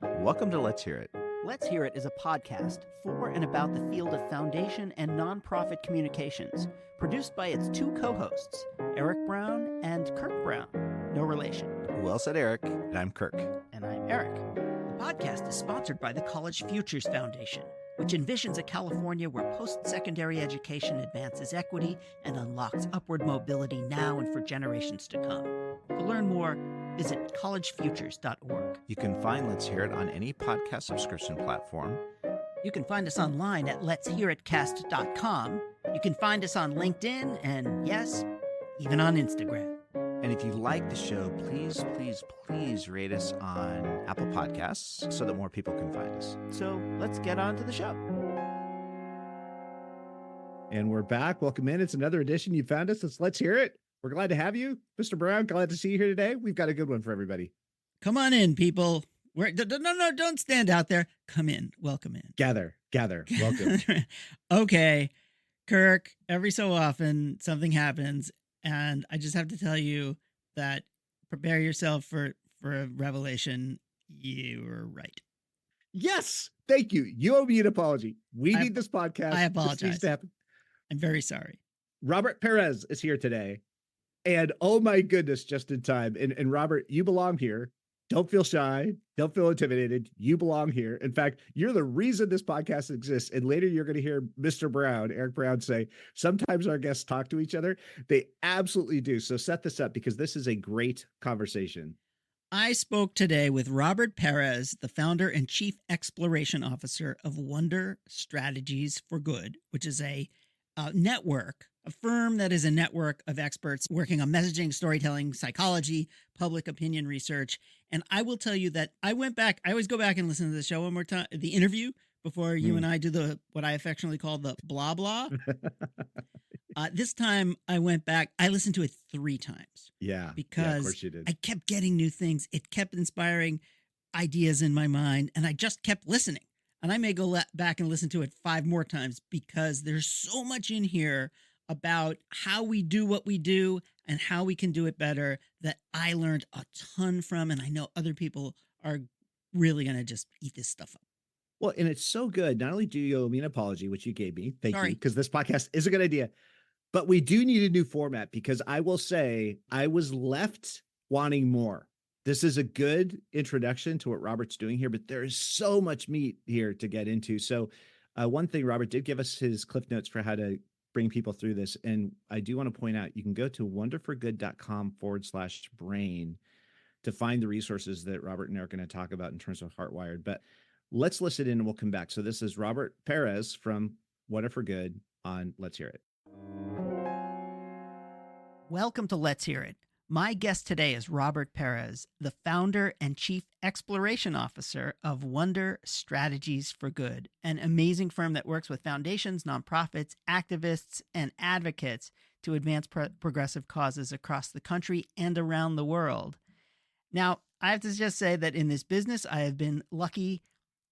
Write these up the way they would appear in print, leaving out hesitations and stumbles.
Welcome to Let's Hear It. Let's Hear It is a podcast for and about the field of foundation and nonprofit communications, produced by its two co-hosts, Eric Brown and Kirk Brown. No relation. Well said, Eric. And I'm Kirk. And I'm Eric. The podcast is sponsored by the College Futures Foundation, which envisions a California where post-secondary education advances equity and unlocks upward mobility now and for generations to come. To learn more, visit collegefutures.org. You can find Let's Hear It on any podcast subscription platform. You can find us online at letshearitcast.com. You can find us on LinkedIn and, yes, even on Instagram. And if you like the show, please rate us on Apple Podcasts so that more people can find us. So let's get on to the show. And we're back. Welcome in. It's another edition. You found us. Let's hear it. We're glad to have you. Mr. Brown, glad to see you here today. We've got a good one for everybody. Come on in, people. No, don't stand out there. Come in. Welcome in. Gather. Welcome. Okay, Kirk, every so often something happens, and I just have to tell you that prepare yourself for a revelation. You were right. Yes. Thank you. You owe me an apology. We need this podcast. I apologize. This needs to happen. I'm very sorry. Robert Pérez is here today. And oh my goodness, just in time. And Robert, you belong here. Don't feel shy. Don't feel intimidated. You belong here. In fact, you're the reason this podcast exists. And later you're going to hear Mr. Brown, Eric Brown, say, sometimes our guests talk to each other. They absolutely do. So set this up because this is a great conversation. I spoke today with Robert Pérez, the founder and chief exploration officer of Wonder Strategies for Good, which is a network, a firm that is a network of experts working on messaging, storytelling, psychology, public opinion research. And I will tell you that I went back. I always go back and listen to the show one more time, the interview, before you and I do what I affectionately call the blah, blah. This time I went back. I listened to it 3 times. Yeah. Because of course you did. I kept getting new things. It kept inspiring ideas in my mind, and I just kept listening. And I may go back and listen to it 5 more times because there's so much in here about how we do what we do and how we can do it better that I learned a ton from. And I know other people are really going to just eat this stuff up. Well, and it's so good. Not only do you owe me an apology, which you gave me, thank Sorry. you, because this podcast is a good idea, but we do need a new format because I will say I was left wanting more. This is a good introduction to what Robert's doing here, but there is so much meat here to get into. So one thing, Robert did give us his cliff notes for how to bring people through this. And I do want to point out, you can go to wonderforgood.com/brain to find the resources that Robert and Eric are going to talk about in terms of Heartwired. But let's listen in and we'll come back. So this is Robert Pérez from Wonder for Good on Let's Hear It. Welcome to Let's Hear It. My guest today is Robert Pérez, the founder and chief exploration officer of Wonder Strategies for Good, an amazing firm that works with foundations, nonprofits, activists, and advocates to advance progressive causes across the country and around the world. Now, I have to just say that in this business, I have been lucky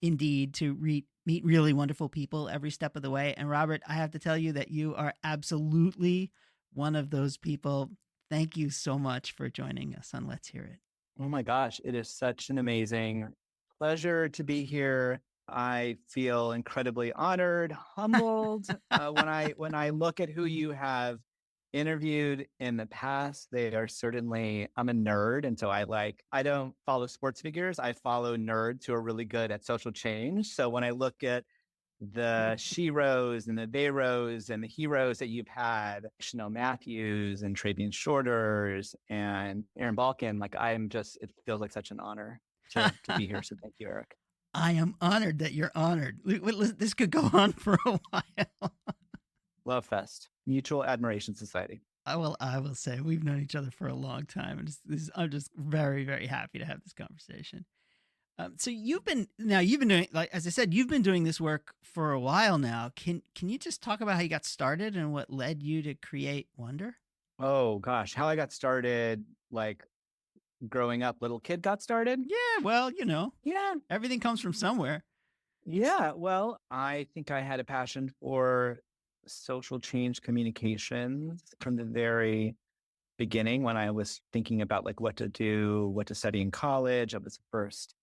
indeed to meet really wonderful people every step of the way. And Robert, I have to tell you that you are absolutely one of those people. Thank you so much for joining us on Let's Hear It. Oh my gosh, it is such an amazing pleasure to be here. I feel incredibly honored, humbled when I look at who you have interviewed in the past. They are certainly, I'm a nerd. And so I don't follow sports figures. I follow nerds who are really good at social change. So when I look at the she-ros and the they-ros and the heroes that you've had, Chanel Matthews and Travian Shorters and Aaron Balkin, it feels like such an honor to be here. So thank you, Eric. I am honored that you're honored. This could go on for a while. Love Fest, Mutual Admiration Society. I will say we've known each other for a long time. And I'm just very, very happy to have this conversation. So you've been doing, like, as I said, you've been doing this work for a while now. Can you just talk about how you got started and what led you to create Wonder? Oh gosh, how I got started, like growing up, little kid got started. Yeah, well, Yeah, everything comes from somewhere. Yeah, well, I think I had a passion for social change communications from the very beginning when I was thinking about like what to do, what to study in college. I was the first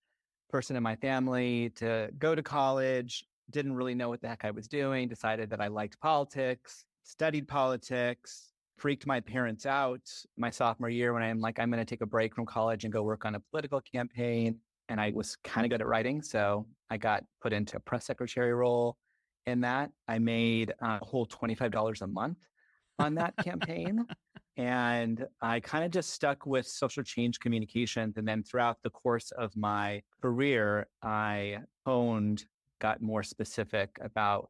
person in my family to go to college, didn't really know what the heck I was doing, decided that I liked politics, studied politics, freaked my parents out my sophomore year when I'm like, I'm going to take a break from college and go work on a political campaign. And I was kind of good at writing. So I got put into a press secretary role in that. I made a whole $25 a month on that campaign. And I kind of just stuck with social change communications. And then throughout the course of my career, I got more specific about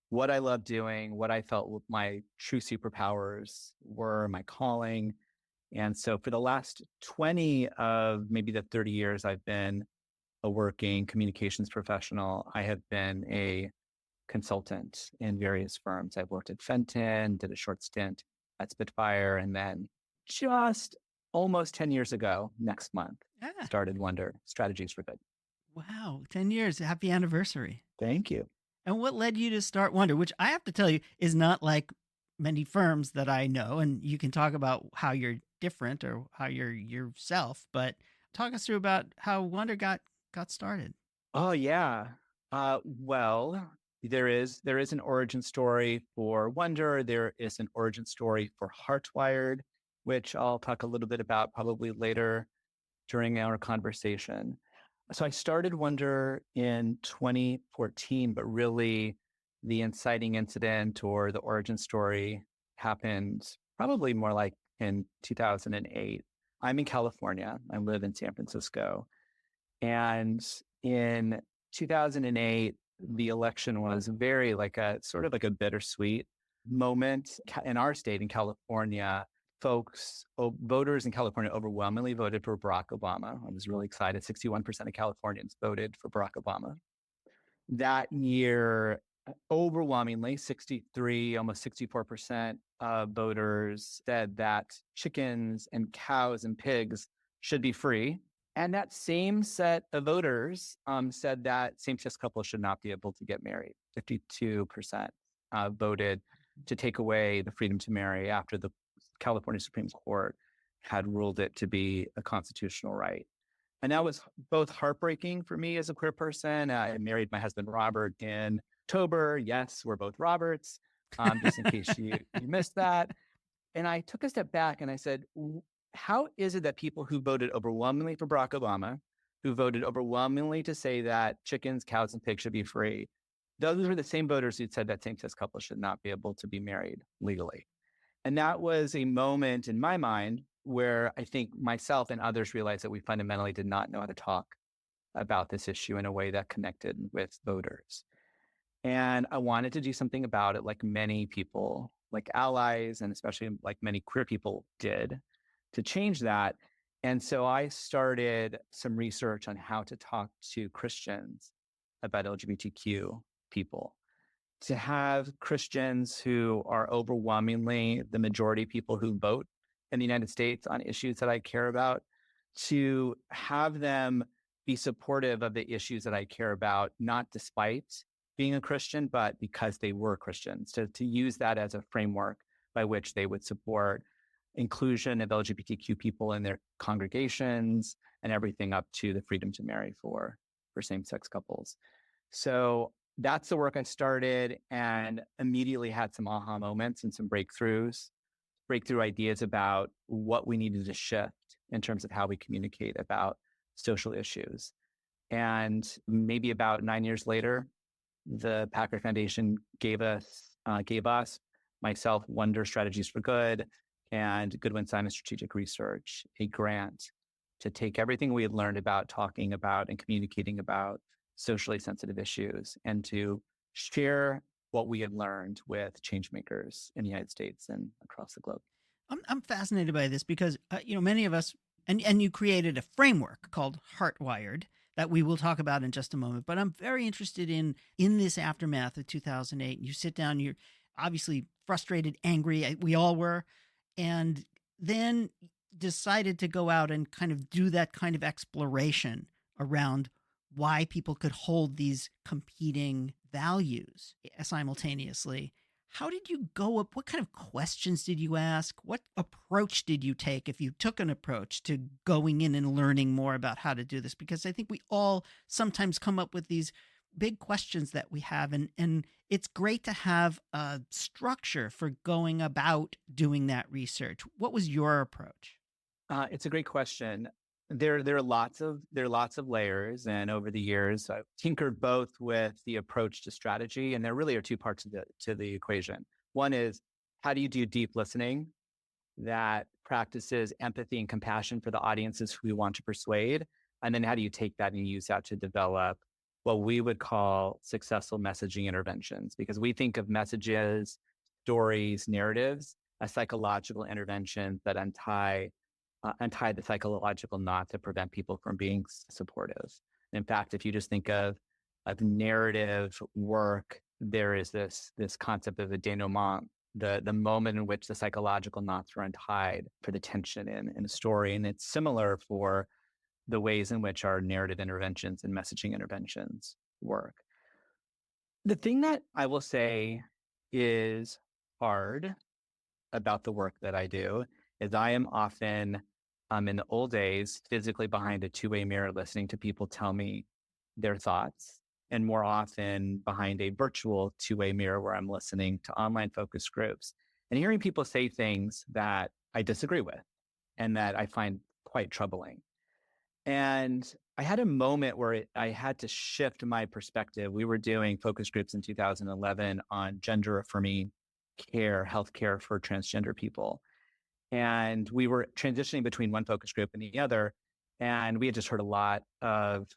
what I loved doing, what I felt my true superpowers were, my calling. And so for the last 20 of maybe the 30 years I've been a working communications professional, I have been a consultant in various firms. I've worked at Fenton, did a short stint at Spitfire, and then just almost 10 years ago, next month, started Wonder Strategies for Good. Wow, 10 years. Happy anniversary. Thank you. And what led you to start Wonder, which I have to tell you is not like many firms that I know. And you can talk about how you're different or how you're yourself, but talk us through about how Wonder got started. Oh, yeah. Well, there is an origin story for Wonder. There is an origin story for Heartwired, which I'll talk a little bit about probably later during our conversation. So I started Wonder in 2014, but really the inciting incident or the origin story happened probably more like in 2008. I'm in California. I live in San Francisco. And in 2008, the election was very like a sort of like a bittersweet moment in our state in California. Voters in California overwhelmingly voted for Barack Obama. I was really excited. 61% of Californians voted for Barack Obama. That year, overwhelmingly, 63, almost 64% of voters said that chickens and cows and pigs should be free. And that same set of voters said that same-sex couples should not be able to get married. 52% voted to take away the freedom to marry after the California Supreme Court had ruled it to be a constitutional right. And that was both heartbreaking for me as a queer person. I married my husband, Robert, in October. Yes, we're both Roberts, just in case you missed that. And I took a step back and I said, how is it that people who voted overwhelmingly for Barack Obama, who voted overwhelmingly to say that chickens, cows, and pigs should be free, those were the same voters who said that same-sex couples should not be able to be married legally? And that was a moment in my mind where I think myself and others realized that we fundamentally did not know how to talk about this issue in a way that connected with voters. And I wanted to do something about it, like many people, like allies, and especially like many queer people did, to change that. And so I started some research on how to talk to Christians about LGBTQ people. To have Christians who are overwhelmingly the majority people who vote in the United States on issues that I care about, to have them be supportive of the issues that I care about, not despite being a Christian, but because they were Christians, to use that as a framework by which they would support inclusion of LGBTQ people in their congregations and everything up to the freedom to marry for same-sex couples. So that's the work I started and immediately had some aha moments and some breakthrough ideas about what we needed to shift in terms of how we communicate about social issues. And maybe about 9 years later, the Packer Foundation gave us, myself, Wonder Strategies for Good, and Goodwin Simon Strategic Research, a grant to take everything we had learned about talking about and communicating about socially sensitive issues and to share what we had learned with change makers in the United States and across the globe. I'm fascinated by this because, many of us, and you created a framework called Heartwired that we will talk about in just a moment, but I'm very interested in this aftermath of 2008. You sit down, you're obviously frustrated, angry, we all were, and then decided to go out and kind of do that kind of exploration around why people could hold these competing values simultaneously. How did you go up? What kind of questions did you ask? What approach did you take, if you took an approach to going in and learning more about how to do this? Because I think we all sometimes come up with these big questions that we have, and it's great to have a structure for going about doing that research. What was your approach? It's a great question. There are lots of layers, and over the years, I've tinkered both with the approach to strategy, and there really are two parts to the equation. One is, how do you do deep listening that practices empathy and compassion for the audiences who we want to persuade, and then how do you take that and use that to develop what we would call successful messaging interventions? Because we think of messages, stories, narratives as psychological interventions that untie the psychological knot to prevent people from being supportive. In fact, if you just think of narrative work, there is this concept of the denouement, the moment in which the psychological knots are untied for the tension in a story. And it's similar for the ways in which our narrative interventions and messaging interventions work. The thing that I will say is hard about the work that I do is I am often, in the old days, physically behind a two-way mirror listening to people tell me their thoughts, and more often behind a virtual two-way mirror where I'm listening to online focus groups and hearing people say things that I disagree with and that I find quite troubling. And I had a moment where I had to shift my perspective. We were doing focus groups in 2011 on gender affirming care, healthcare for transgender people. And we were transitioning between one focus group and the other. And we had just heard a lot of,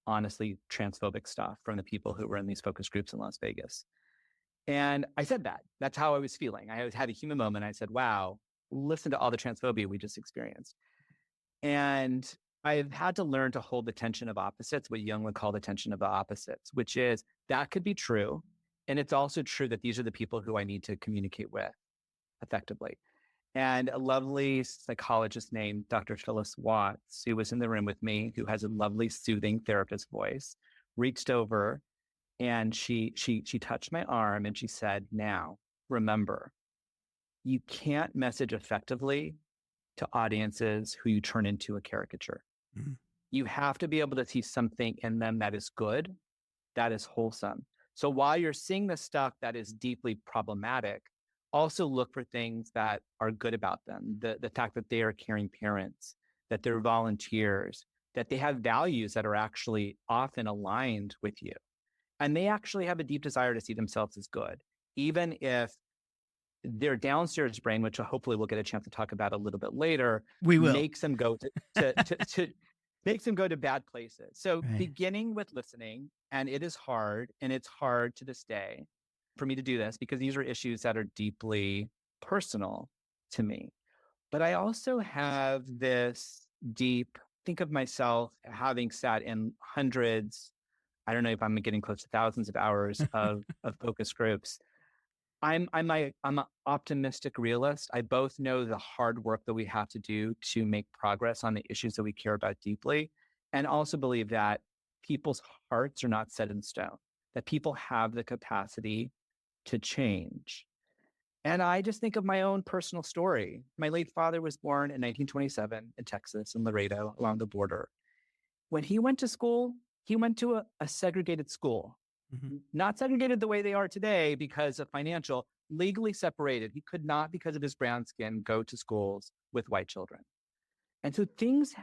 honestly, transphobic stuff from the people who were in these focus groups in Las Vegas. And I said that. That's how I was feeling. I had a human moment. I said, wow, listen to all the transphobia we just experienced. And I've had to learn to hold the tension of opposites, what Jung would call the tension of the opposites, which is that could be true. And it's also true that these are the people who I need to communicate with effectively. And a lovely psychologist named Dr. Phyllis Watts, who was in the room with me, who has a lovely, soothing therapist voice, reached over and she touched my arm and she said, now, remember, you can't message effectively to audiences who you turn into a caricature. Mm-hmm. You have to be able to see something in them that is good, that is wholesome. So while you're seeing the stuff that is deeply problematic, also look for things that are good about them. The fact that they are caring parents, that they're volunteers, that they have values that are actually often aligned with you. And they actually have a deep desire to see themselves as good, even if their downstairs brain, which hopefully we'll get a chance to talk about a little bit later, makes them go to makes them go to bad places. So beginning with listening, and it is hard, and it's hard to this day for me to do this because these are issues that are deeply personal to me. But I also have this think of myself having sat in hundreds, I don't know if I'm getting close to thousands of hours of focus groups. I'm an optimistic realist. I both know the hard work that we have to do to make progress on the issues that we care about deeply, and also believe that people's hearts are not set in stone, that people have the capacity to change. And I just think of my own personal story. My late father was born in 1927 in Texas, in Laredo, along the border. When he went to school, he went to a segregated school. Mm-hmm. Not segregated the way they are today because of financial, legally separated. He could not, because of his brown skin, go to schools with white children. And so things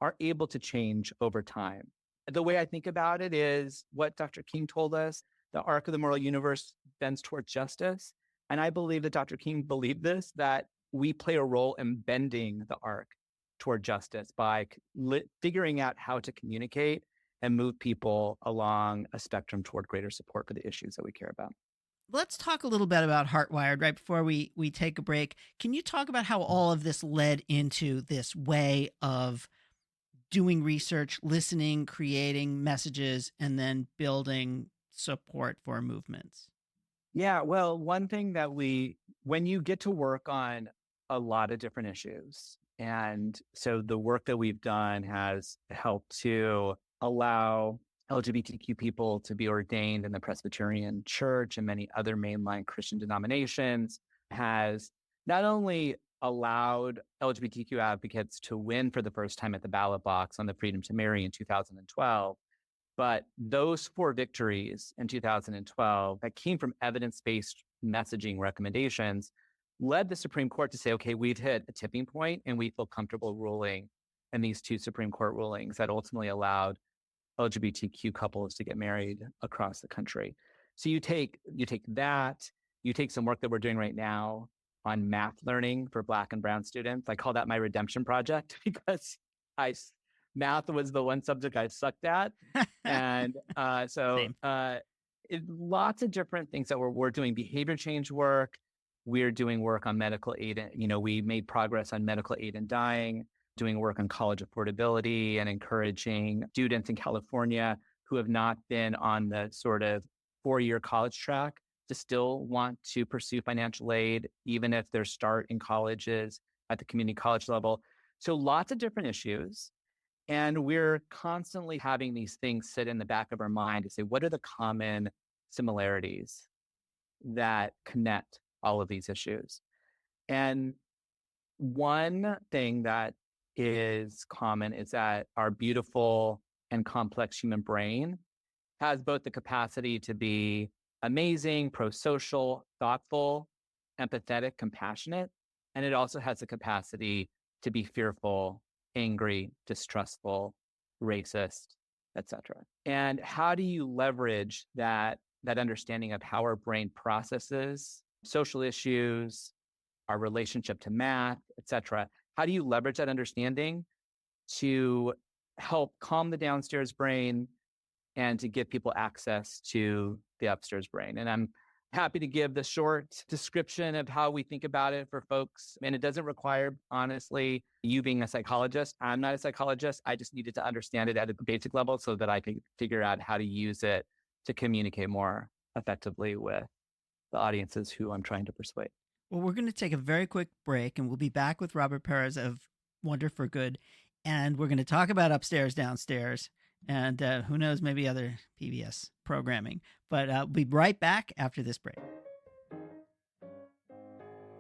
are able to change over time. The way I think about it is what Dr. King told us, the arc of the moral universe bends towards justice. And I believe that Dr. King believed this, that we play a role in bending the arc toward justice by figuring out how to communicate and move people along a spectrum toward greater support for the issues that we care about. Let's talk a little bit about Heartwired right before we take a break. Can you talk about how all of this led into this way of doing research, listening, creating messages, and then building support for movements? Yeah, well, one thing that when you get to work on a lot of different issues, and so the work that we've done has helped to allow LGBTQ people to be ordained in the Presbyterian Church and many other mainline Christian denominations, has not only allowed LGBTQ advocates to win for the first time at the ballot box on the Freedom to Marry in 2012, but those 4 victories in 2012 that came from evidence-based messaging recommendations led the Supreme Court to say, okay, we've hit a tipping point and we feel comfortable ruling in these 2 Supreme Court rulings that ultimately allowed LGBTQ couples to get married across the country. So you take that, you take some work that we're doing right now on math learning for Black and Brown students. I call that my redemption project because math was the one subject I sucked at. And lots of different things that we're doing behavior change work. We're doing work on medical aid. We made progress on medical aid in dying, doing work on college affordability and encouraging students in California who have not been on the sort of 4-year college track to still want to pursue financial aid, even if their start in college is at the community college level. So lots of different issues. And we're constantly having these things sit in the back of our mind to say, what are the common similarities that connect all of these issues? And one thing that is common is that our beautiful and complex human brain has both the capacity to be amazing, pro-social, thoughtful, empathetic, compassionate, and it also has the capacity to be fearful, angry, distrustful, racist, etc. And how do you leverage that understanding of how our brain processes social issues, our relationship to math, etc.? How do you leverage that understanding to help calm the downstairs brain and to give people access to the upstairs brain? And I'm happy to give the short description of how we think about it for folks. And it doesn't require, honestly, you being a psychologist. I'm not a psychologist. I just needed to understand it at a basic level so that I could figure out how to use it to communicate more effectively with the audiences who I'm trying to persuade. Well, we're going to take a very quick break, and we'll be back with Robert Pérez of Wonder for Good. And we're going to talk about Upstairs, Downstairs, and who knows, maybe other PBS programming. But we'll be right back after this break.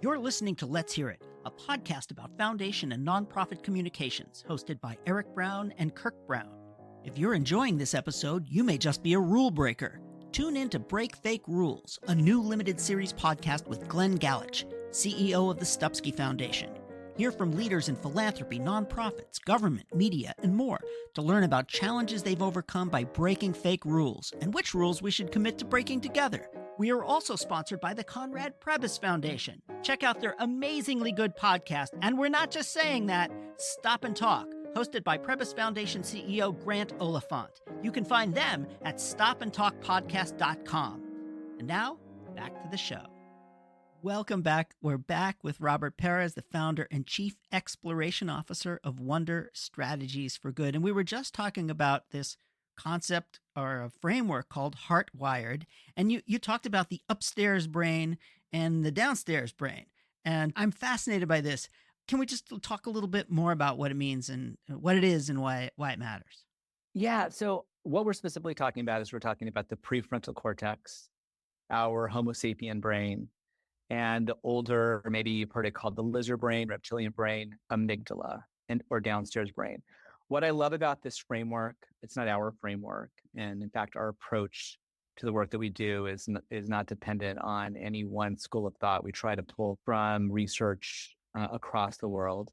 You're listening to Let's Hear It, a podcast about foundation and nonprofit communications, hosted by Eric Brown and Kirk Brown. If you're enjoying this episode, you may just be a rule breaker. Tune in to Break Fake Rules, a new limited series podcast with Glenn Galich, CEO of the Stupsky Foundation. Hear from leaders in philanthropy, nonprofits, government, media, and more to learn about challenges they've overcome by breaking fake rules and which rules we should commit to breaking together. We are also sponsored by the Conrad Prebys Foundation. Check out their amazingly good podcast, and we're not just saying that, Stop and Talk, hosted by Prebys Foundation CEO Grant Oliphant. You can find them at stopandtalkpodcast.com. And now, back to the show. Welcome back. We're back with Robert Pérez, the founder and chief exploration officer of Wonder Strategies for Good. And we were just talking about this concept or a framework called Heartwired. And you talked about the upstairs brain and the downstairs brain. And I'm fascinated by this. Can we just talk a little bit more about what it means and what it is and why it matters? Yeah. So what we're specifically talking about is we're talking about the prefrontal cortex, our Homo sapien brain, and the older, or maybe you've heard it called the lizard brain, reptilian brain, amygdala, or downstairs brain. What I love about this framework, it's not our framework. And in fact, our approach to the work that we do is not dependent on any one school of thought. We try to pull from research across the world.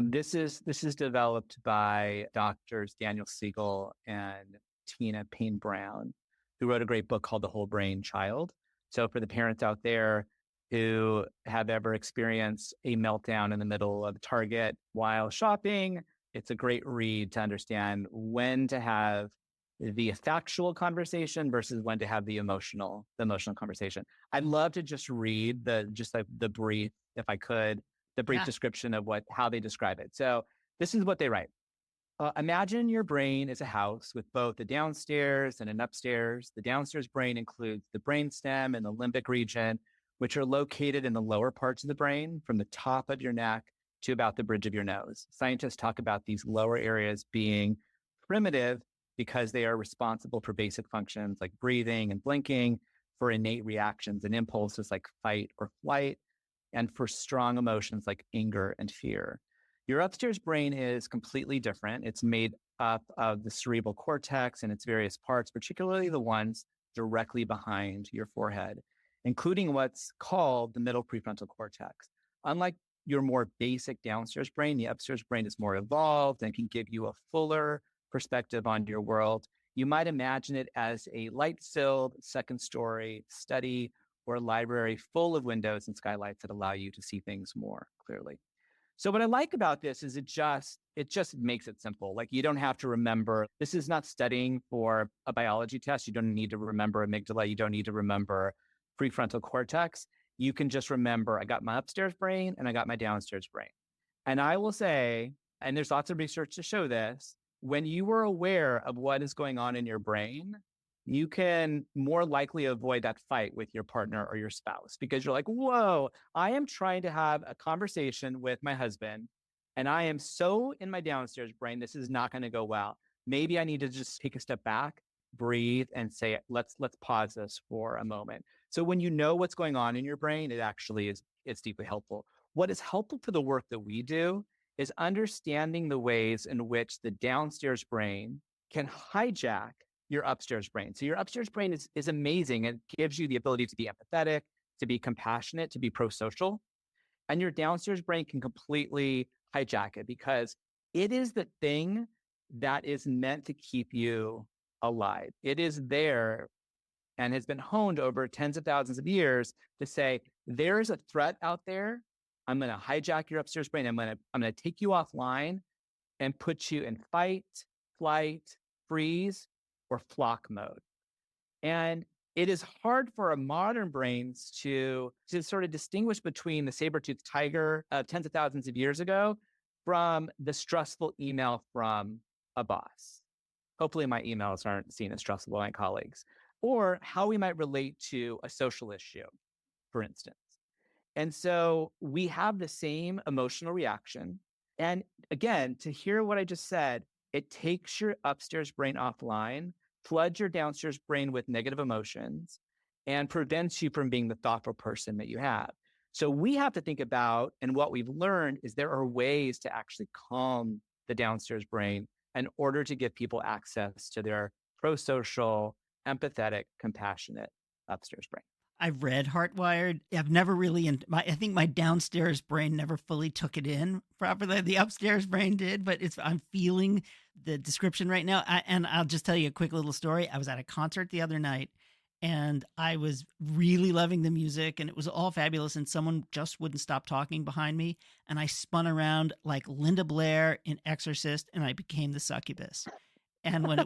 This is developed by doctors Daniel Siegel and Tina Payne Brown, who wrote a great book called The Whole Brain Child. So for the parents out there who have ever experienced a meltdown in the middle of Target while shopping, it's a great read to understand when to have the factual conversation versus when to have the emotional conversation. I'd love to just read the brief, if I could, the brief description of how they describe it. So this is what they write. Imagine your brain is a house with both a downstairs and an upstairs. The downstairs brain includes the brainstem and the limbic region, which are located in the lower parts of the brain from the top of your neck to about the bridge of your nose. Scientists talk about these lower areas being primitive because they are responsible for basic functions like breathing and blinking, for innate reactions and impulses like fight or flight, and for strong emotions like anger and fear. Your upstairs brain is completely different. It's made up of the cerebral cortex and its various parts, particularly the ones directly behind your forehead, including what's called the middle prefrontal cortex. Unlike your more basic downstairs brain, the upstairs brain is more evolved and can give you a fuller perspective on your world. You might imagine it as a light-filled second-story study or library full of windows and skylights that allow you to see things more clearly. So what I like about this is it just makes it simple. Like, you don't have to remember. This is not studying for a biology test. You don't need to remember amygdala. You don't need to remember prefrontal cortex. You can just remember, I got my upstairs brain and I got my downstairs brain. And I will say, and there's lots of research to show this, when you are aware of what is going on in your brain, you can more likely avoid that fight with your partner or your spouse, because you're like, whoa, I am trying to have a conversation with my husband and I am so in my downstairs brain, this is not going to go well. Maybe I need to just take a step back, breathe, and say, let's pause this for a moment. So when you know what's going on in your brain, it's deeply helpful. What is helpful for the work that we do is understanding the ways in which the downstairs brain can hijack your upstairs brain. So your upstairs brain is amazing. It gives you the ability to be empathetic, to be compassionate, to be pro-social. And your downstairs brain can completely hijack it, because it is the thing that is meant to keep you alive. It is there and has been honed over tens of thousands of years to say, there is a threat out there. I'm going to hijack your upstairs brain. I'm going to take you offline and put you in fight, flight, freeze, or flock mode. And it is hard for our modern brains to sort of distinguish between the saber-toothed tiger of tens of thousands of years ago from the stressful email from a boss. Hopefully my emails aren't seen as stressful by my colleagues. Or how we might relate to a social issue, for instance. And so we have the same emotional reaction. And again, to hear what I just said, it takes your upstairs brain offline, floods your downstairs brain with negative emotions, and prevents you from being the thoughtful person that you have. So we have to think about, and what we've learned is there are ways to actually calm the downstairs brain in order to give people access to their pro-social, empathetic, compassionate upstairs brain. I've read Heartwired. I've never really, I think my downstairs brain never fully took it in properly. The upstairs brain did, but I'm feeling the description right now. And I'll just tell you a quick little story. I was at a concert the other night and I was really loving the music and it was all fabulous. And someone just wouldn't stop talking behind me. And I spun around like Linda Blair in Exorcist and I became the succubus. And when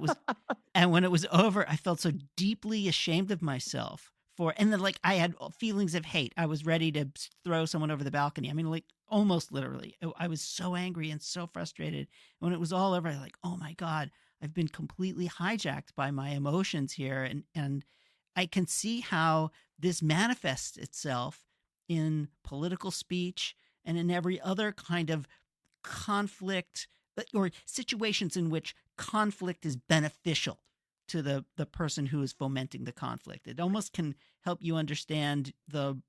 it was over, I felt so deeply ashamed of myself. And then like I had feelings of hate. I was ready to throw someone over the balcony. I mean, like almost literally. I was so angry and so frustrated. And when it was all over, I was like, oh my God, I've been completely hijacked by my emotions here. And I can see how this manifests itself in political speech and in every other kind of conflict or situations in which conflict is beneficial to the person who is fomenting the conflict. It almost can help you understand the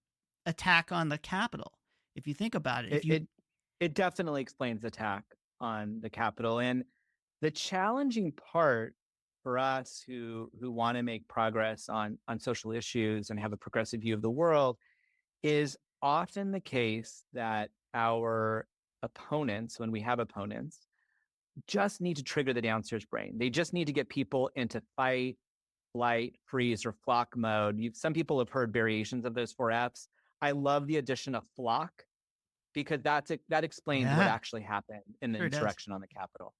attack on the Capitol, if you think about it. It definitely explains the attack on the Capitol. And the challenging part for us who want to make progress on social issues and have a progressive view of the world is often the case that our opponents, when we have opponents, just need to trigger the downstairs brain. They just need to get people into fight, flight, freeze, or flock mode. Some people have heard variations of those 4 Fs. I love the addition of flock because that explains what actually happened in the insurrection on the Capitol.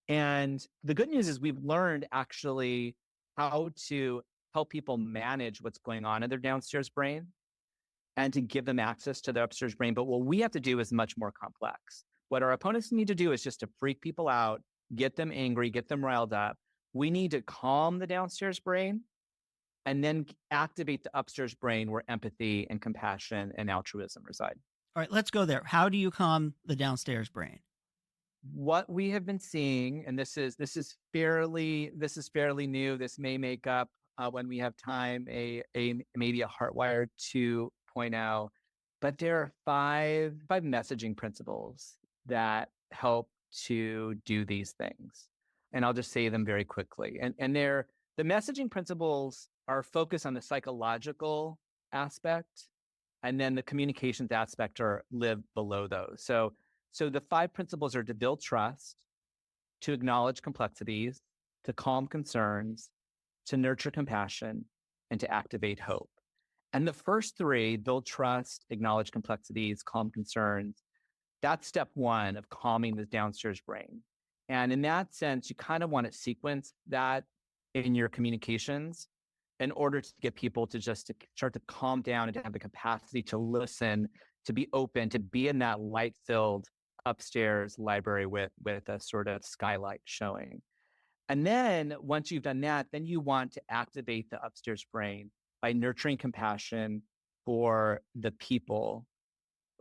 And the good news is we've learned actually how to help people manage what's going on in their downstairs brain and to give them access to their upstairs brain. But what we have to do is much more complex. What our opponents need to do is just to freak people out, get them angry, get them riled up. We need to calm the downstairs brain and then activate the upstairs brain where empathy and compassion and altruism reside. All right, let's go there. How do you calm the downstairs brain? what we have been seeing, and this is fairly new. This may make up when we have time maybe a Heartwired 2.0, but there are five messaging principles that help to do these things, and I'll just say them very quickly. And the messaging principles are focused on the psychological aspect, and then the communications aspect live below those. So the five principles are to build trust, to acknowledge complexities, to calm concerns, to nurture compassion, and to activate hope. And the first three, build trust, acknowledge complexities, calm concerns, that's step one of calming the downstairs brain. And in that sense, you kind of want to sequence that in your communications in order to get people to start to calm down and to have the capacity to listen, to be open, to be in that light-filled upstairs library with a sort of skylight showing. And then once you've done that, then you want to activate the upstairs brain by nurturing compassion for the people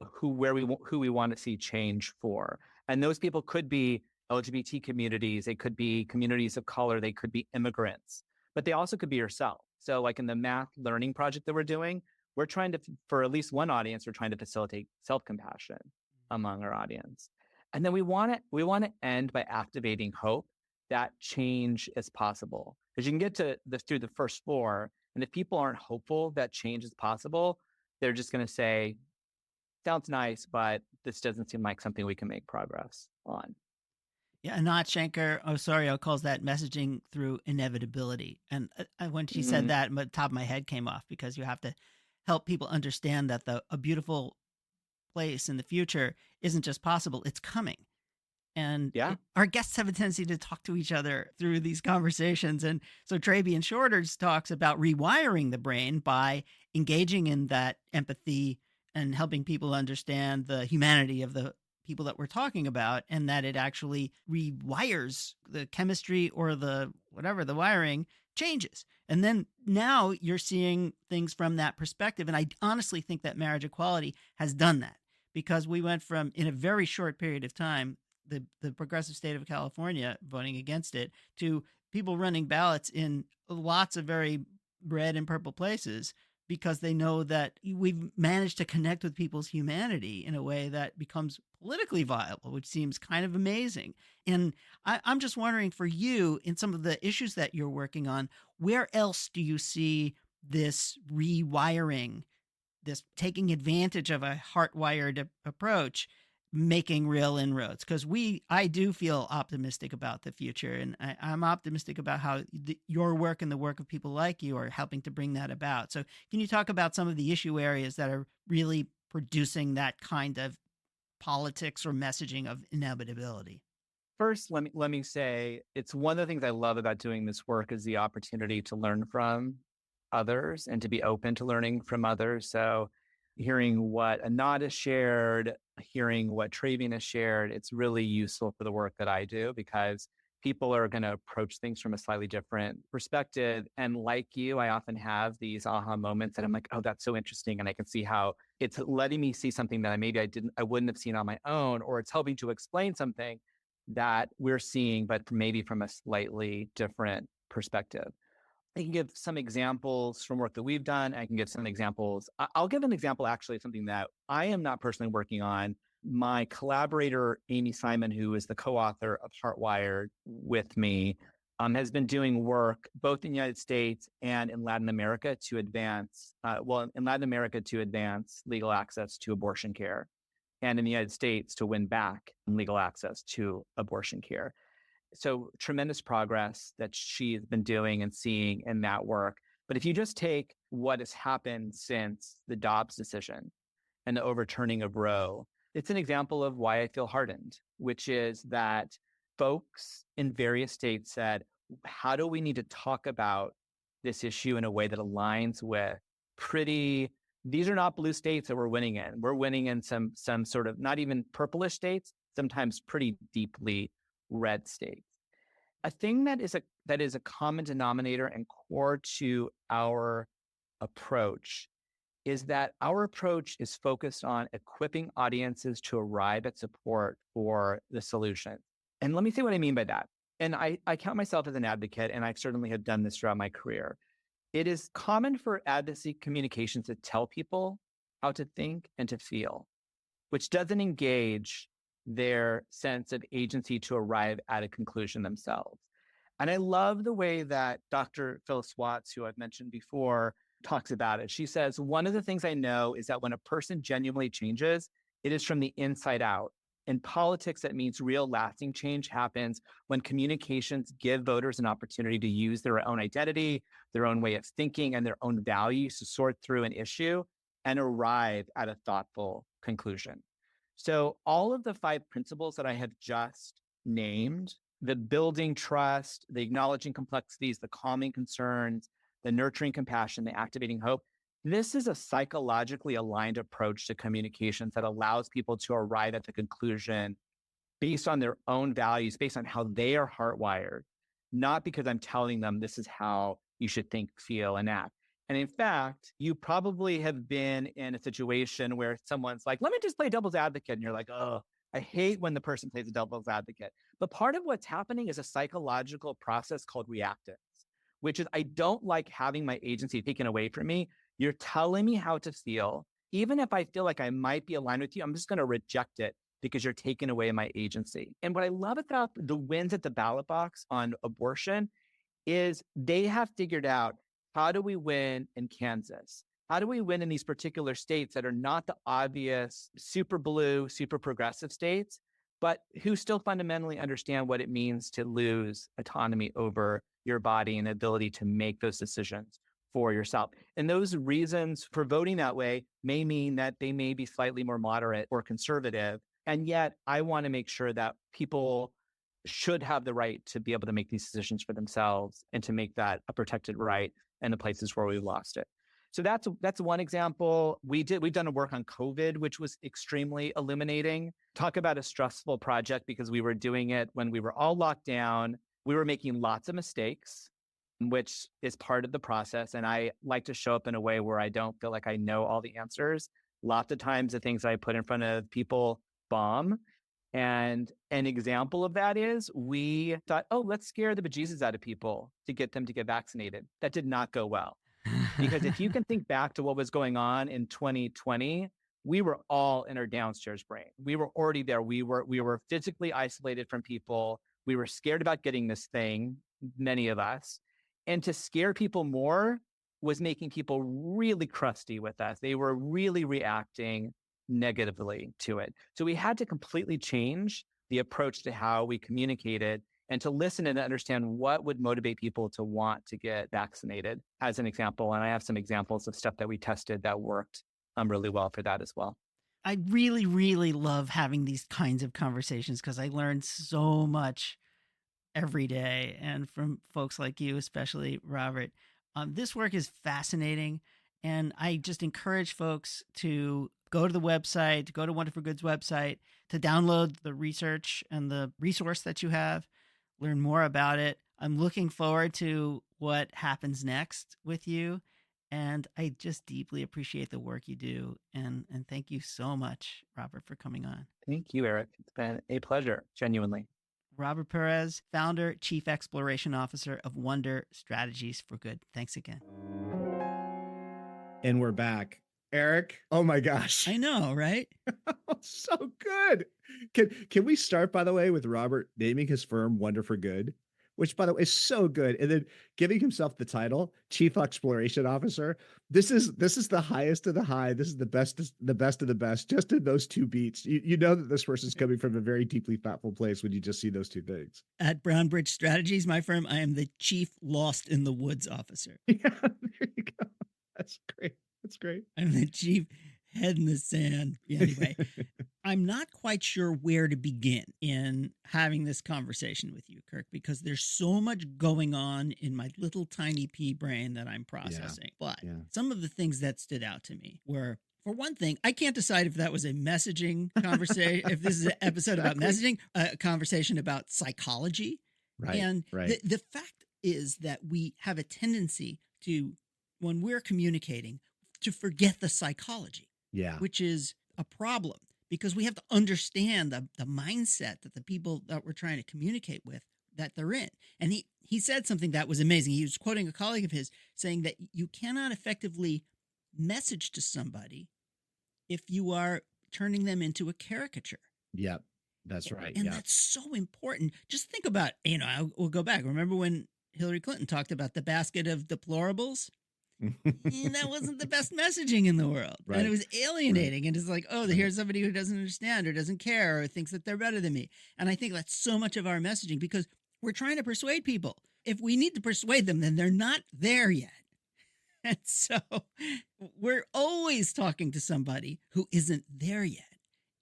who we want to see change for. And those people could be LGBT communities, they could be communities of color, they could be immigrants, but they also could be yourself. So like in the math learning project that we're doing, we're trying to, for at least one audience, we're trying to facilitate self-compassion among our audience. And then we want to end by activating hope that change is possible. Because you can get to through the first four, and if people aren't hopeful that change is possible, they're just going to say, sounds nice, but this doesn't seem like something we can make progress on. Yeah, Anat Shenker calls that messaging through inevitability. And when she said that, the top of my head came off, because you have to help people understand that a beautiful place in the future isn't just possible, it's coming. And our guests have a tendency to talk to each other through these conversations. And so Trabian Shorters talks about rewiring the brain by engaging in that empathy and helping people understand the humanity of the people that we're talking about, and that it actually rewires the chemistry, or the wiring changes. And then now you're seeing things from that perspective. And I honestly think that marriage equality has done that, because we went from, in a very short period of time, the progressive state of California voting against it, to people running ballots in lots of very red and purple places, because they know that we've managed to connect with people's humanity in a way that becomes politically viable, which seems kind of amazing. And I'm just wondering, for you, in some of the issues that you're working on, where else do you see this rewiring, this taking advantage of a Heartwired approach, making real inroads? Because I do feel optimistic about the future, and I'm optimistic about how your work and the work of people like you are helping to bring that about. So can you talk about some of the issue areas that are really producing that kind of politics or messaging of inevitability? First, let me say, it's one of the things I love about doing this work is the opportunity to learn from others and to be open to learning from others. So hearing what Anat has shared, hearing what Travian has shared, it's really useful for the work that I do, because people are going to approach things from a slightly different perspective. And like you, I often have these aha moments that I'm like, oh, that's so interesting. And I can see how it's letting me see something that I wouldn't have seen on my own, or it's helping to explain something that we're seeing, but maybe from a slightly different perspective. I can give some examples from work that we've done. I can give some examples. I'll give an example, actually, of something that I am not personally working on. My collaborator, Amy Simon, who is the co-author of Heartwired with me, has been doing work both in the United States and in Latin America to advance, in Latin America to advance legal access to abortion care, and in the United States to win back legal access to abortion care. So tremendous progress that she's been doing and seeing in that work. But if you just take what has happened since the Dobbs decision and the overturning of Roe, it's an example of why I feel heartened, which is that folks in various states said, how do we need to talk about this issue in a way that aligns with these are not blue states that we're winning in. We're winning in some sort of not even purplish states, sometimes pretty deeply red states. A thing that is a common denominator and core to our approach is that our approach is focused on equipping audiences to arrive at support for the solution. And let me say what I mean by that. And I count myself as an advocate, and I certainly have done this throughout my career. It is common for advocacy communications to tell people how to think and to feel, which doesn't engage their sense of agency to arrive at a conclusion themselves. And I love the way that Dr. Phyllis Watts, who I've mentioned before, talks about it. She says, one of the things I know is that when a person genuinely changes, it is from the inside out. In politics, that means real lasting change happens when communications give voters an opportunity to use their own identity, their own way of thinking, and their own values to sort through an issue and arrive at a thoughtful conclusion. So all of the 5 principles that I have just named, the building trust, the acknowledging complexities, the calming concerns, the nurturing compassion, the activating hope, this is a psychologically aligned approach to communications that allows people to arrive at the conclusion based on their own values, based on how they are hardwired, not because I'm telling them this is how you should think, feel, and act. And in fact, you probably have been in a situation where someone's like, let me just play devil's advocate. And you're like, oh, I hate when the person plays a devil's advocate. But part of what's happening is a psychological process called reactive, which is I don't like having my agency taken away from me. You're telling me how to feel. Even if I feel like I might be aligned with you, I'm just going to reject it because you're taking away my agency. And what I love about the wins at the ballot box on abortion is they have figured out, how do we win in Kansas? How do we win in these particular states that are not the obvious super blue, super progressive states, but who still fundamentally understand what it means to lose autonomy over your body and ability to make those decisions for yourself? And those reasons for voting that way may mean that they may be slightly more moderate or conservative. And yet I want to make sure that people should have the right to be able to make these decisions for themselves and to make that a protected right in the places where we've lost it. So that's one example. We've done a work on COVID, which was extremely illuminating. Talk about a stressful project because we were doing it when we were all locked down. We were making lots of mistakes, which is part of the process. And I like to show up in a way where I don't feel like I know all the answers. Lots of times the things I put in front of people bomb. And an example of that is we thought, oh, let's scare the bejesus out of people to get them to get vaccinated. That did not go well. Because if you can think back to what was going on in 2020, we were all in our downstairs brain. We were already there. We were physically isolated from people. We were scared about getting this thing, many of us. And to scare people more was making people really crusty with us. They were really reacting negatively to it. So we had to completely change the approach to how we communicated and to listen and understand what would motivate people to want to get vaccinated, as an example. And I have some examples of stuff that we tested that worked really well for that as well. I really, really love having these kinds of conversations because I learn so much every day. And from folks like you, especially Robert, this work is fascinating. And I just encourage folks to go to the website, to go to Wonder for Good's website, to download the research and the resource that you have, learn more about it. I'm looking forward to what happens next with you. And I just deeply appreciate the work you do. And thank you so much, Robert, for coming on. Thank you, Eric. It's been a pleasure, genuinely. Robert Pérez, founder, chief exploration officer of Wonder Strategies for Good. Thanks again. And we're back. Eric, oh my gosh. I know, right? So good. Can we start, by the way, with Robert naming his firm Wonder for Good, which, by the way, is so good, and then giving himself the title Chief Exploration Officer. This is the highest of the high. This is the best of the best. Just in those two beats, you know that this person's coming from a very deeply thoughtful place when you just see those two things. At Brown Bridge Strategies, my firm, I am the Chief Lost in the Woods Officer. Yeah, there you go. That's great. That's great. I'm the chief head in the sand. Anyway, I'm not quite sure where to begin in having this conversation with you, Kirk, because there's so much going on in my little tiny pea brain that I'm processing. But some of the things that stood out to me were, for one thing, I can't decide if that was a messaging conversation, if this is an episode about messaging, a conversation about psychology. Right. And the fact is that we have a tendency to, when we're communicating, to forget the psychology, Yeah. which is a problem because we have to understand the mindset that the people that we're trying to communicate with that they're in. And he said something that was amazing. He was quoting a colleague of his saying that you cannot effectively message to somebody if you are turning them into a caricature. Yep. That's right. And Yeah. that's so important. Just think about, we'll go back. Remember when Hillary Clinton talked about the basket of deplorables? That wasn't the best messaging in the world. Right. And it was alienating. Right. And it's like, oh, here's somebody who doesn't understand or doesn't care or thinks that they're better than me. And I think that's so much of our messaging because we're trying to persuade people. If we need to persuade them, then they're not there yet. And so we're always talking to somebody who isn't there yet.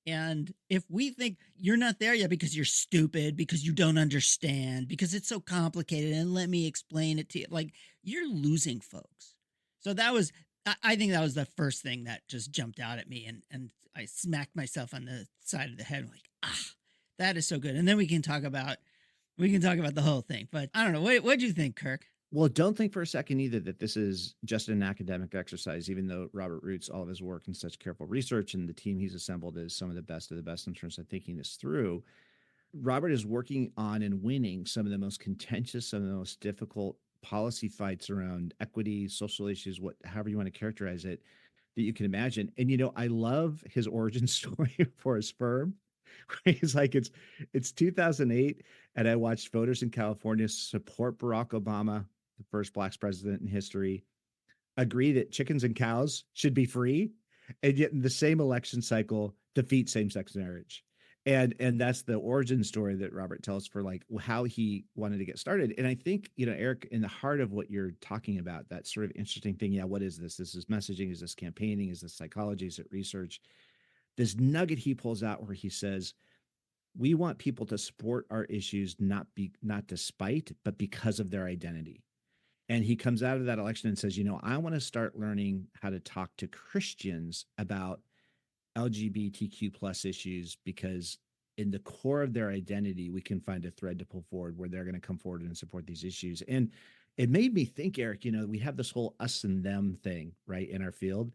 And if we think you're not there yet because you're stupid, because you don't understand, because it's so complicated, and let me explain it to you, like you're losing folks. So I think that was the first thing that just jumped out at me. And I smacked myself on the side of the head, like, that is so good. And then we can talk about the whole thing. But I don't know. What'd you think, Kirk? Well, don't think for a second either that this is just an academic exercise, even though Robert roots all of his work in such careful research and the team he's assembled is some of the best in terms of thinking this through. Robert is working on and winning some of the most contentious, some of the most difficult policy fights around equity, social issues, however you want to characterize it, that you can imagine. And, I love his origin story for his firm. He's like, it's 2008, and I watched voters in California support Barack Obama, the first Black president in history, agree that chickens and cows should be free, and yet in the same election cycle defeat same-sex marriage. And that's the origin story that Robert tells for like how he wanted to get started. And I think, Eric, in the heart of what you're talking about, that sort of interesting thing, what is this? This is messaging, is this campaigning, is this psychology, is it research? This nugget he pulls out where he says, we want people to support our issues, not despite, but because of their identity. And he comes out of that election and says, I want to start learning how to talk to Christians about LGBTQ plus issues, because in the core of their identity, we can find a thread to pull forward where they're going to come forward and support these issues. And it made me think, Eric, we have this whole us and them thing, right, in our field.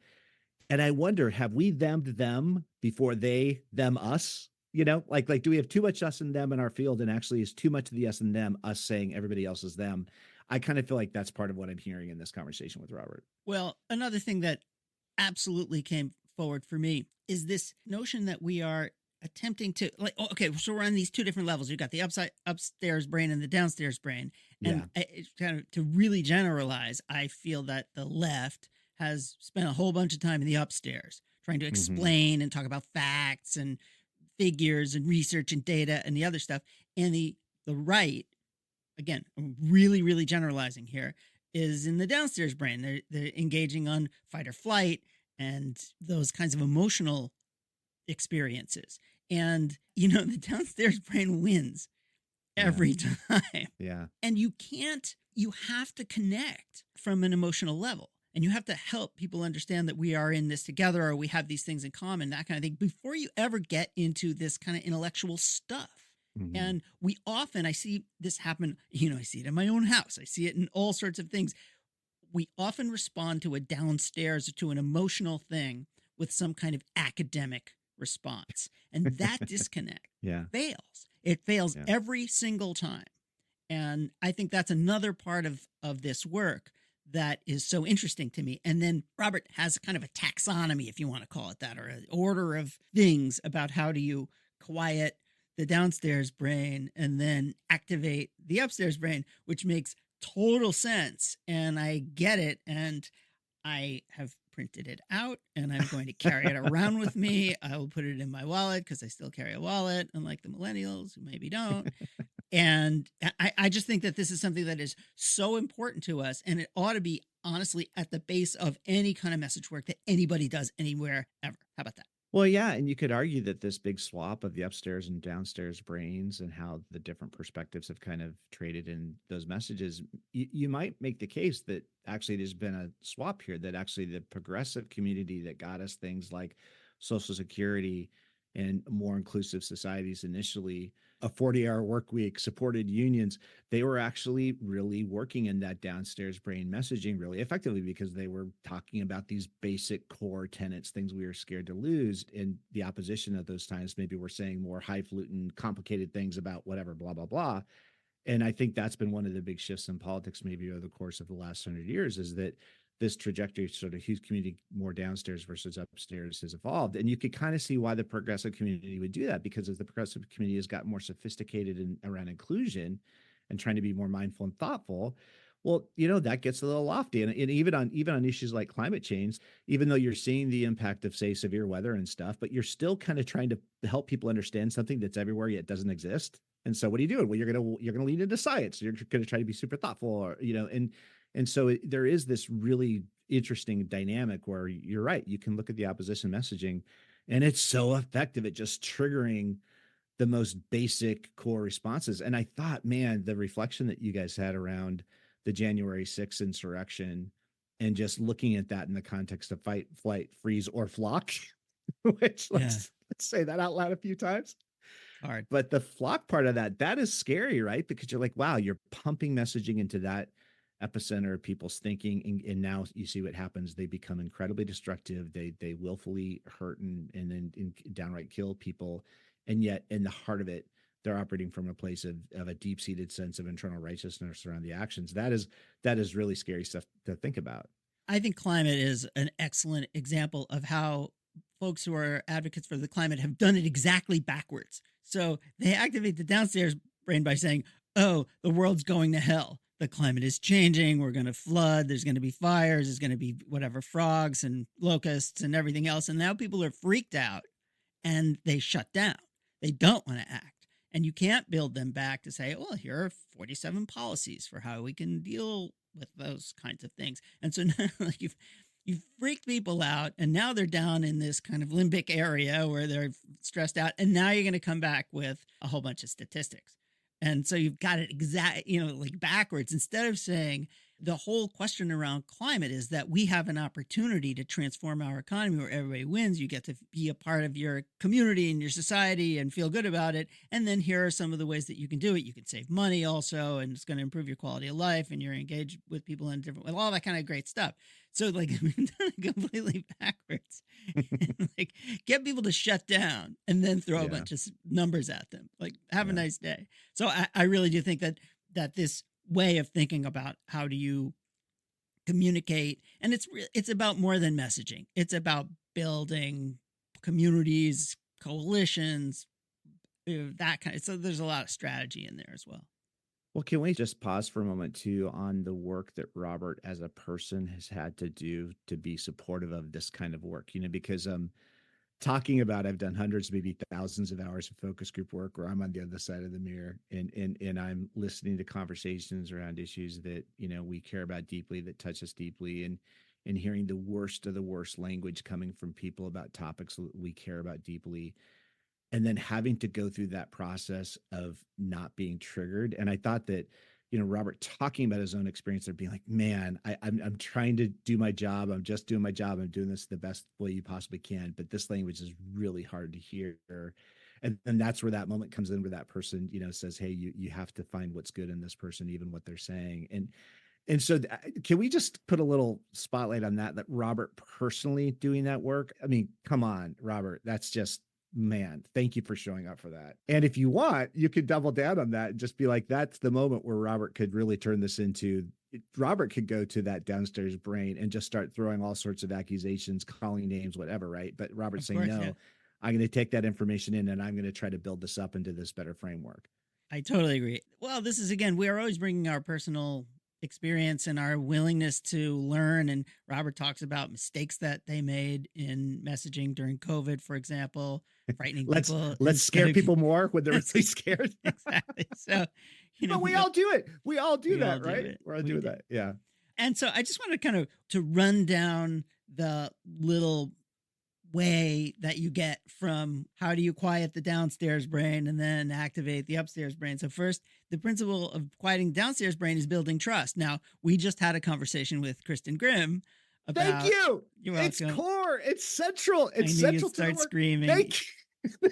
And I wonder, have we them before they, them, us? Like, do we have too much us and them in our field, and actually is too much of the us and them, us saying everybody else is them? I kind of feel like that's part of what I'm hearing in this conversation with Robert. Well, another thing that absolutely came forward for me is this notion that we are attempting to so we're on these two different levels. You've got the upstairs brain and the downstairs brain. And it's kind of, to really generalize, I feel that the left has spent a whole bunch of time in the upstairs trying to explain and talk about facts and figures and research and data and the other stuff. And the right, again, I'm really, really generalizing here, is in the downstairs brain. They're engaging on fight or flight and those kinds of emotional experiences. And, the downstairs brain wins every time. Yeah. And you have to connect from an emotional level. And you have to help people understand that we are in this together, or we have these things in common, that kind of thing, before you ever get into this kind of intellectual stuff. And we often, I see this happen, I see it in my own house. I see it in all sorts of things. We often respond to a downstairs or to an emotional thing with some kind of academic response. And that disconnect fails. It fails every single time. And I think that's another part of this work that is so interesting to me. And then Robert has kind of a taxonomy, if you want to call it that, or an order of things about how do you quiet the downstairs brain and then activate the upstairs brain, which makes total sense. And I get it. And I have printed it out and I'm going to carry it around with me. I will put it in my wallet because I still carry a wallet, unlike the millennials who maybe don't. And I just think that this is something that is so important to us, and it ought to be honestly at the base of any kind of message work that anybody does anywhere ever. How about that? Well, yeah. And you could argue that this big swap of the upstairs and downstairs brains and how the different perspectives have kind of traded in those messages, you might make the case that actually there's been a swap here, that actually the progressive community that got us things like Social Security and more inclusive societies initially a 40-hour work week, supported unions. They were actually really working in that downstairs brain messaging really effectively because they were talking about these basic core tenets, things we were scared to lose. In the opposition at those times, maybe we're saying more highfalutin, complicated things about whatever, blah, blah, blah. And I think that's been one of the big shifts in politics, maybe over the course of the last 100 years, is that this trajectory, sort of whose community more downstairs versus upstairs, has evolved. And you could kind of see why the progressive community would do that, because as the progressive community has gotten more sophisticated around inclusion and trying to be more mindful and thoughtful, well, that gets a little lofty. And even on issues like climate change, even though you're seeing the impact of, say, severe weather and stuff, but you're still kind of trying to help people understand something that's everywhere yet doesn't exist. And so what are you doing? Well, you're gonna lean into science. You're gonna try to be super thoughtful, or and so there is this really interesting dynamic where you're right. You can look at the opposition messaging, and it's so effective at just triggering the most basic core responses. And I thought, man, the reflection that you guys had around the January 6th insurrection and just looking at that in the context of fight, flight, freeze, or flock, which let's say that out loud a few times. Hard. But the flock part of that is scary, right? Because you're like, wow, you're pumping messaging into that epicenter of people's thinking. And now you see what happens. They become incredibly destructive. They willfully hurt and then downright kill people. And yet in the heart of it, they're operating from a place of a deep-seated sense of internal righteousness around the actions. That is really scary stuff to think about. I think climate is an excellent example of how folks who are advocates for the climate have done it exactly backwards. So they activate the downstairs brain by saying, oh, the world's going to hell. The climate is changing. We're going to flood. There's going to be fires. There's going to be whatever, frogs and locusts and everything else. And now people are freaked out and they shut down. They don't want to act. And you can't build them back to say, well, here are 47 policies for how we can deal with those kinds of things. And so now like you've freaked people out, and now they're down in this kind of limbic area where they're stressed out. And now you're going to come back with a whole bunch of statistics. And so you've got it like backwards. Instead of saying the whole question around climate is that we have an opportunity to transform our economy where everybody wins. You get to be a part of your community and your society and feel good about it. And then here are some of the ways that you can do it. You can save money also, and it's going to improve your quality of life, and you're engaged with people in different, all that kind of great stuff. So like we've done it completely backwards. Like get people to shut down and then throw a bunch of numbers at them. Like have a nice day. So I really do think that this way of thinking about how do you communicate, and it's about more than messaging. It's about building communities, coalitions, that kind of. So there's a lot of strategy in there as well. Well, can we just pause for a moment too on the work that Robert as a person has had to do to be supportive of this kind of work? Because talking about, I've done hundreds, maybe thousands of hours of focus group work where I'm on the other side of the mirror and I'm listening to conversations around issues that, we care about deeply, that touch us deeply, and hearing the worst of the worst language coming from people about topics that we care about deeply. And then having to go through that process of not being triggered. And I thought that, Robert talking about his own experience there, being like, man, I'm trying to do my job. I'm just doing my job. I'm doing this the best way you possibly can. But this language is really hard to hear. And that's where that moment comes in, where that person, says, hey, you have to find what's good in this person, even what they're saying. And so can we just put a little spotlight on that Robert personally doing that work? I mean, come on, Robert, that's just, man, thank you for showing up for that. And if you want, you could double down on that and just be like, that's the moment where Robert could really turn this into, Robert could go to that downstairs brain and just start throwing all sorts of accusations, calling names, whatever, right? But Robert's saying, no, I'm going to take that information in and I'm going to try to build this up into this better framework. I totally agree. Well, this is, again, we are always bringing our personal experience and our willingness to learn. And Robert talks about mistakes that they made in messaging during COVID, for example, frightening people. Let's scare people more when they're really scared. Exactly. So, but we all do it. We all do that, right? We're all doing that. Yeah. And so I just want to kind of to run down the little way that you get from how do you quiet the downstairs brain and then activate the upstairs brain. So first, the principle of quieting downstairs brain is building trust. Now, we just had a conversation with Kristen Grimm about... Thank you. It's core. It's central. It's central to start the work. Screaming. Thank you.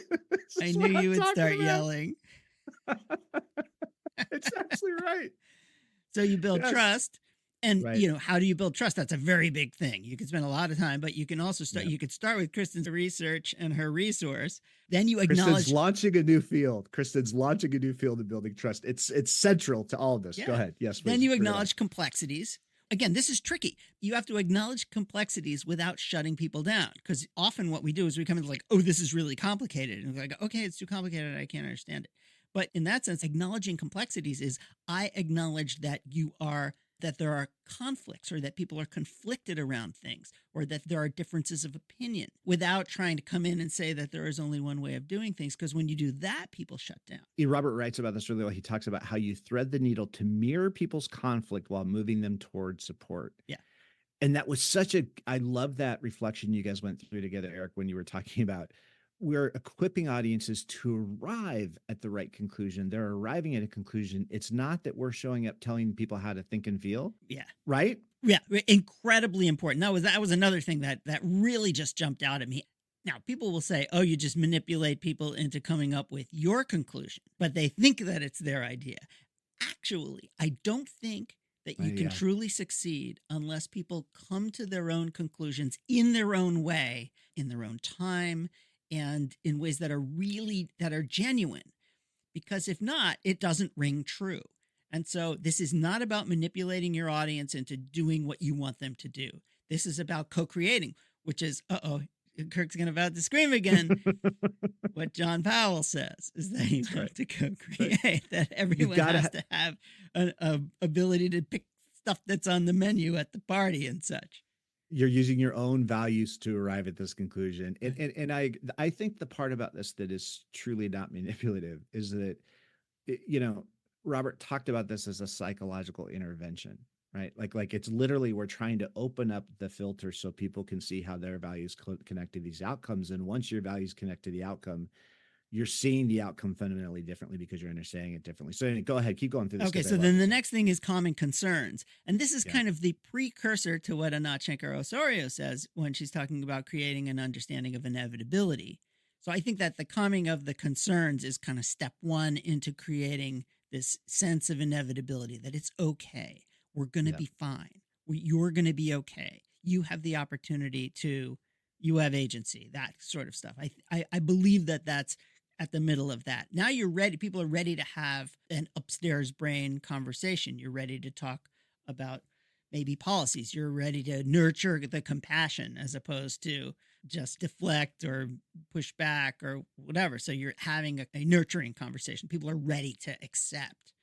I knew you would start yelling. It's absolutely right. So you build Yes. trust. And, Right. you know, how do you build trust? That's a very big thing. You can spend a lot of time, but you can also start, Yeah. you could start with Kristen's research and her resource. Then you Kristen's acknowledge, launching a new field. Kristen's launching a new field of building trust. It's central to all of this. Go yeah. ahead. Yes, Then please. you Bring it on. acknowledge complexities. Again, this is tricky. You have to acknowledge complexities without shutting people down. Because often what we do is we come in like, oh, this is really complicated. And we're like, okay, it's too complicated. I can't understand it. But in that sense, acknowledging complexities is I acknowledge that that there are conflicts or that people are conflicted around things or that there are differences of opinion without trying to come in and say that there is only one way of doing things. Because when you do that, people shut down. Robert writes about this really well. He talks about how you thread the needle to mirror people's conflict while moving them towards support. Yeah. And that was I love that reflection you guys went through together, Eric, when you were talking about we're equipping audiences to arrive at the right conclusion. They're arriving at a conclusion. It's not that we're showing up telling people how to think and feel. Yeah. Right? Yeah. Incredibly important. That was another thing that really just jumped out at me. Now, people will say, oh, you just manipulate people into coming up with your conclusion, but they think that it's their idea. Actually, I don't think that you can truly succeed unless people come to their own conclusions in their own way, in their own time, and in ways that are genuine. Because if not, it doesn't ring true. And so this is not about manipulating your audience into doing what you want them to do. This is about co-creating, which is, Kirk's going about to scream again. What John Powell says is that you have to co-create, that everyone has to have an ability to pick stuff that's on the menu at the party and such. You're using your own values to arrive at this conclusion. And I think the part about this that is truly not manipulative is that, Robert talked about this as a psychological intervention, right? Like it's literally, we're trying to open up the filter so people can see how their values connect to these outcomes. And once your values connect to the outcome, you're seeing the outcome fundamentally differently because you're understanding it differently. So anyway, go ahead, keep going through this. Okay, so then the next thing is common concerns. And this is kind of the precursor to what Anat Shenker-Osorio says when she's talking about creating an understanding of inevitability. So I think that the calming of the concerns is kind of step one into creating this sense of inevitability, that it's okay. We're going to be fine. You're going to be okay. You have the opportunity you have agency, that sort of stuff. I believe that that's at the middle of that. Now you're ready. People are ready to have an upstairs brain conversation. You're ready to talk about maybe policies. You're ready to nurture the compassion as opposed to just deflect or push back or whatever. So you're having a nurturing conversation. People are ready to accept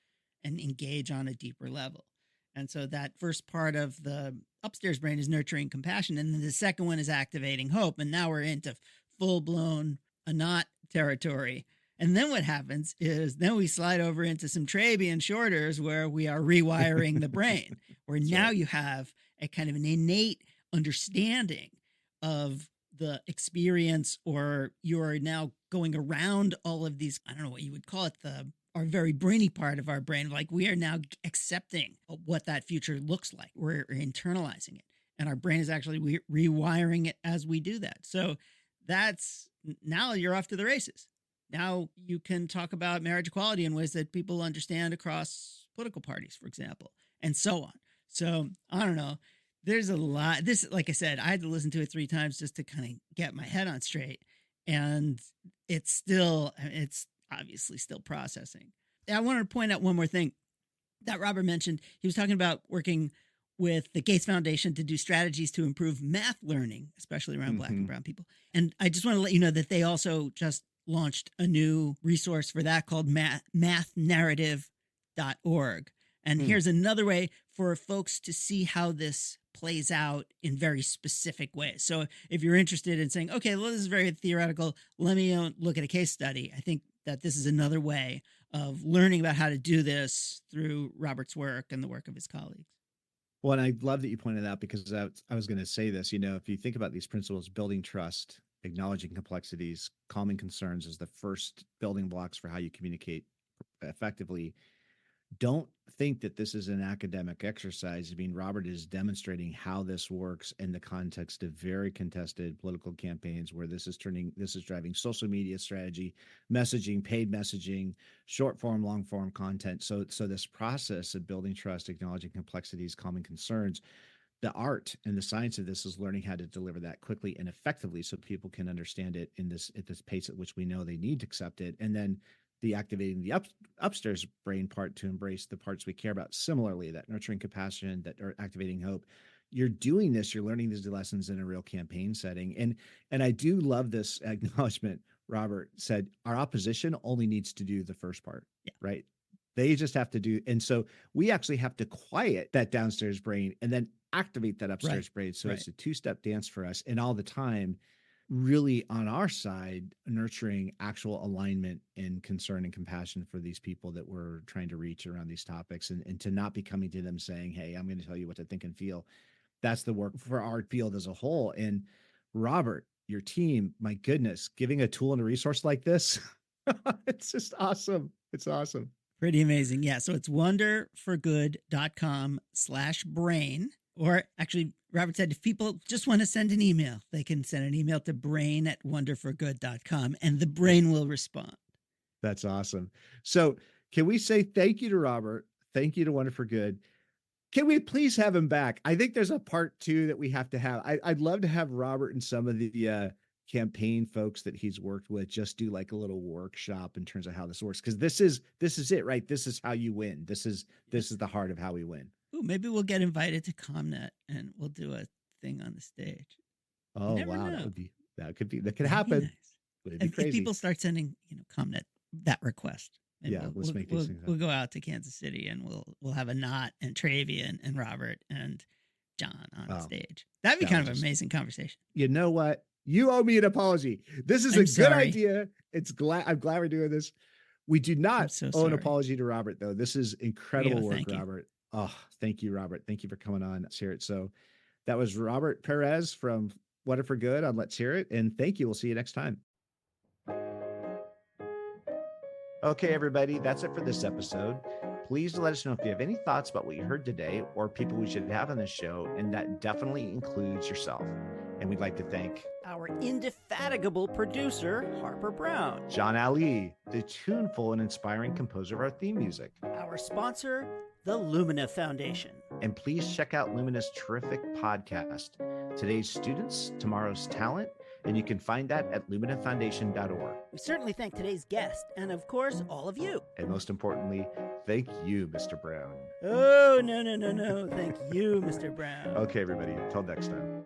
and engage on a deeper level. And so that first part of the upstairs brain is nurturing compassion. And then the second one is activating hope. And now we're into full-blown Anat territory. And then what happens is then we slide over into some Trabian shorters where we are rewiring the brain, where now you have a kind of an innate understanding of the experience, or you're now going around all of these, I don't know what you would call it, our very brainy part of our brain. Like we are now accepting what that future looks like. We're internalizing it. And our brain is actually rewiring it as we do that. So now you're off to the races. Now you can talk about marriage equality in ways that people understand across political parties, for example, and so on. So I don't know. There's a lot. This, like I said, I had to listen to it 3 times just to kind of get my head on straight. And it's obviously still processing. I wanted to point out one more thing that Robert mentioned. He was talking about working with the Gates Foundation to do strategies to improve math learning, especially around Black and brown people. And I just want to let you know that they also just launched a new resource for that called mathnarrative.org. And here's another way for folks to see how this plays out in very specific ways. So if you're interested in saying, okay, well, this is very theoretical, let me look at a case study, I think that this is another way of learning about how to do this through Robert's work and the work of his colleagues. Well, and I love that you pointed out, because I was going to say this, if you think about these principles, building trust, acknowledging complexities, calming concerns as the first building blocks for how you communicate effectively, don't think that this is an academic exercise. I mean, Robert is demonstrating how this works in the context of very contested political campaigns where this is driving social media strategy, messaging, paid messaging, short form, long form content. So this process of building trust, acknowledging complexities, calming concerns, the art and the science of this is learning how to deliver that quickly and effectively so people can understand it at this pace at which we know they need to accept it. And then the activating the upstairs brain part to embrace the parts we care about. Similarly, that nurturing compassion, that are activating hope. You're doing this, you're learning these lessons in a real campaign setting. And I do love this acknowledgement. Robert said, our opposition only needs to do the first part, right? They just have to do. And so we actually have to quiet that downstairs brain and then activate that upstairs brain. So it's a two-step dance for us. And all the time, really on our side, nurturing actual alignment and concern and compassion for these people that we're trying to reach around these topics, and to not be coming to them saying, hey, I'm going to tell you what to think and feel. That's the work for our field as a whole. And Robert, your team, my goodness, giving a tool and a resource like this, it's just awesome. It's awesome. Pretty amazing. Yeah. So it's wonderforgood.com/brain. Or actually, Robert said if people just want to send an email, they can send an email to brain@wonderforgood.com and the brain will respond. That's awesome. So can we say thank you to Robert? Thank you to Wonder for Good. Can we please have him back? I think there's a part 2 that we have to have. I'd love to have Robert and some of the campaign folks that he's worked with just do like a little workshop in terms of how this works. Because this is it, right? This is how you win. This is the heart of how we win. Ooh, maybe we'll get invited to ComNet and we'll do a thing on the stage. Oh wow, know. that could happen. Nice. It'd be crazy. If people start sending, ComNet that request. Let's make these things. We'll go out to Kansas City and we'll have a Knot and Travia and Robert and John on the stage. That'd be kind of an amazing conversation. You know what? You owe me an apology. This is good idea. I'm glad we're doing this. We do not owe an apology to Robert, though. This is incredible work, Robert. Oh, thank you, Robert. Thank you for coming on. Let's hear it. So that was Robert Pérez from Wonder for Good on Let's Hear It. And thank you. We'll see you next time. Okay, everybody, that's it for this episode. Please let us know if you have any thoughts about what you heard today or people we should have on this show, and that definitely includes yourself. And we'd like to thank our indefatigable producer, Harper Brown, John Ali, the tuneful and inspiring composer of our theme music, our sponsor, the Lumina Foundation. And please check out Lumina's terrific podcast, Today's Students, Tomorrow's Talent, and you can find that at luminafoundation.org. We certainly thank today's guest, and of course, all of you. And most importantly, thank you, Mr. Brown. Oh, no. Thank you, Mr. Brown. Okay, everybody. Till next time.